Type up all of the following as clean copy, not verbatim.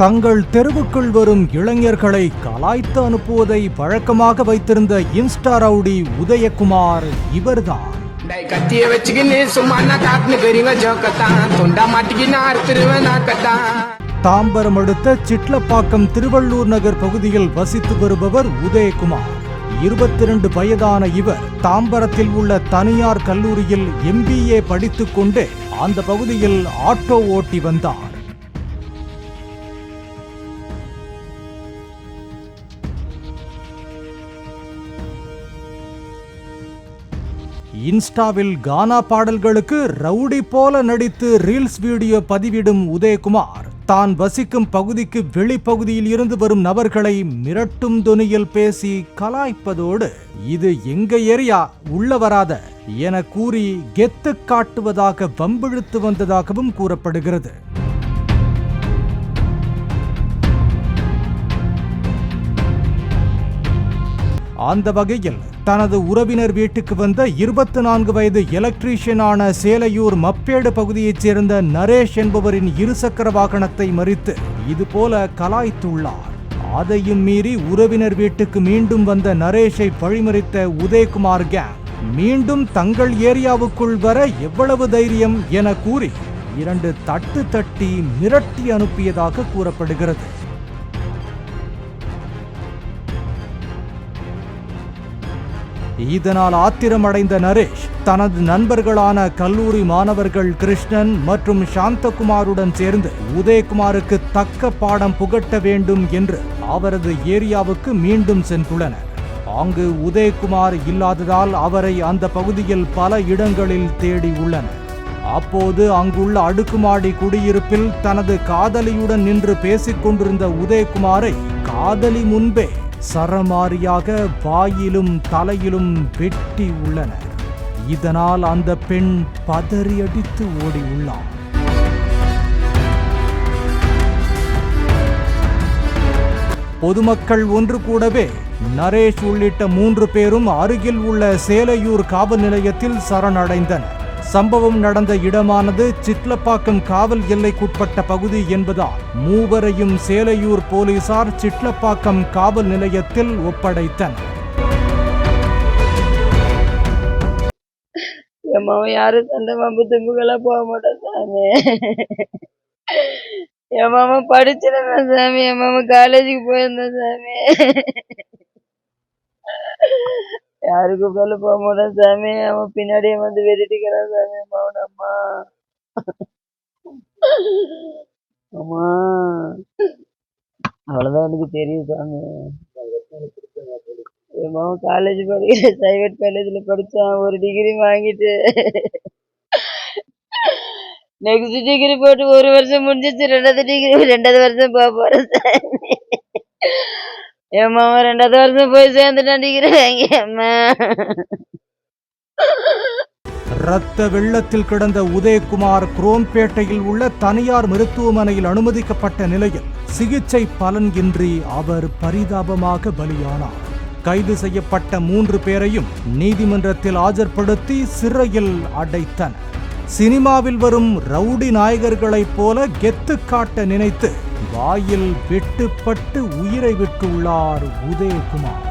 தங்கள் தெருவுக்குள் வரும் இளைஞர்களை கலாய்த்து அனுப்புவதை வழக்கமாக வைத்திருந்த இன்ஸ்டா ரவுடி உதயகுமார் இவர்தான். கத்திய வச்சுக்கின்னு சும்மா காட்டுன்னு பெரியவங்க ஜோக்கத்தான் தொண்டா மாட்டிக்கின்னு அறுத்துருவேன். தாம்பரம் அடுத்த சிட்லப்பாக்கம் திருவள்ளூர் நகர் பகுதியில் வசித்து வருபவர் உதயகுமார். 22 வயதான இவர் தாம்பரத்தில் உள்ள தனியார் கல்லூரியில் MBA படித்துக் கொண்டே அந்த பகுதியில் ஆட்டோ ஓட்டி வந்தார். இன்ஸ்டாவில் கானா பாடல்களுக்கு ரவுடி போல நடித்து ரீல்ஸ் வீடியோ பதிவிடும் உதயகுமார் தான் வசிக்கும் பகுதிக்கு வெளிப்பகுதியில் இருந்து வரும் நபர்களை மிரட்டும் தொனியில் பேசி கலாய்ப்பதோடு இது எங்க ஏரியா உள்ள வராத என கூறி கெத்து காட்டுவதாக வம்பிழுத்து வந்ததாகவும் கூறப்படுகிறது. அந்த வகையில் தனது உறவினர் வீட்டுக்கு வந்த 24 வயது எலக்ட்ரீஷியனான சேலையூர் மப்பேடு பகுதியைச் சேர்ந்த நரேஷ் என்பவரின் இருசக்கர வாகனத்தை மறித்து இதுபோல கலாய்த்துள்ளார். அதையும் மீறி உறவினர் வீட்டுக்கு மீண்டும் வந்த நரேஷை வழிமறித்த உதயகுமார் கேங் மீண்டும் தங்கள் ஏரியாவுக்குள் வர எவ்வளவு தைரியம் என கூறி 2 தட்டு தட்டி மிரட்டி அனுப்பியதாக கூறப்படுகிறது. இதனால் ஆத்திரமடைந்த நரேஷ் தனது நண்பர்களான கல்லூரி மாணவர்கள் கிருஷ்ணன் மற்றும் சாந்தகுமாருடன் சேர்ந்து உதயகுமாருக்கு தக்க பாடம் புகட்ட வேண்டும் என்று அவரது ஏரியாவுக்கு மீண்டும் சென்றுள்ளனர். அங்கு உதயகுமார் இல்லாததால் அவரை அந்த பகுதியில் பல இடங்களில் தேடி உள்ளனர். அப்போது அங்குள்ள அடுக்குமாடி குடியிருப்பில் தனது காதலியுடன் நின்று பேசிக் கொண்டிருந்த உதயகுமாரை காதலி முன்பே சரமாரியாக வாயிலும் தலையிலும் வெட்டி உள்ளனர். இதனால் அந்த பெண் பதறியடித்து ஓடி உள்ளார். பொதுமக்கள் ஒன்று கூடவே நரேஷ் உள்ளிட்ட 3 பேரும் அருகில் உள்ள சேலையூர் காவல் நிலையத்தில் சரணடைந்தனர். சம்பவம் நடந்த இடமானது சிட்லப்பாக்கம் காவல் எல்லைக்குட்பட்ட பகுதி என்பதால் மூவரையும் சேலையூர் போலீசார் சிட்லப்பாக்கம் காவல் நிலையத்தில் ஒப்படைத்தனர். யாரும் சண்டை மாம்பு தும்புகளா போக மாட்டோம் சாமி. என் மாமா படிச்சிருந்தேன் சாமி. என் மாமா காலேஜுக்கு போயிருந்தேன் சாமி. யாருக்கு போல போக மாட்டான் சாமி. அவன் பின்னாடியே வந்து வெட்டிக்கிறான் சாமி. அம்மா அம்மா அவ்வளவுதான் எனக்கு தெரியும் சாமி. என் மாமன் காலேஜ் படிக்கிற பிரைவேட் காலேஜ்ல படிச்சான். ஒரு டிகிரி வாங்கிட்டு நெக்ஸ்ட் டிகிரி போட்டு 1 வருஷம் முடிஞ்சிச்சு. 2வது வருஷம் போக போறேன் சாமி. என் மாமன் 2வது வருஷம் போய் சேர்ந்துட்டான் டிகிரி வாங்கி. அம்மா இரத்த வெள்ளத்தில் கிடந்த உதயகுமார் குரோம்பேட்டையில் உள்ள தனியார் மருத்துவமனையில் அனுமதிக்கப்பட்ட நிலையில் சிகிச்சை பலன் இன்றி அவர் பரிதாபமாக பலியானார். கைது செய்யப்பட்ட 3 பேரையும் நீதிமன்றத்தில் ஆஜர்படுத்தி சிறையில் அடைத்தனர். சினிமாவில் வரும் ரவுடி நாயகர்களைப் போல கெத்து காட்ட நினைத்து வாயில் வெட்டுப்பட்டு உயிரை விட்டுள்ளார் உதயகுமார்.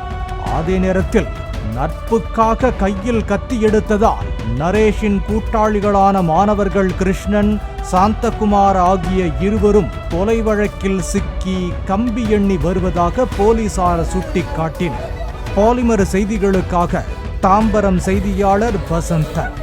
அதே நேரத்தில் நட்புக்காக கையில் கத்தி எடுத்ததால் நரேஷின் கூட்டாளிகளான மாணவர்கள் கிருஷ்ணன், சாந்தகுமார் ஆகிய இருவரும் கொலை வழக்கில் சிக்கி கம்பி எண்ணி வருவதாக போலீசார் சுட்டிக்காட்டினர். பாலிமர் செய்திகளுக்காக தாம்பரம் செய்தியாளர் வசந்தன்.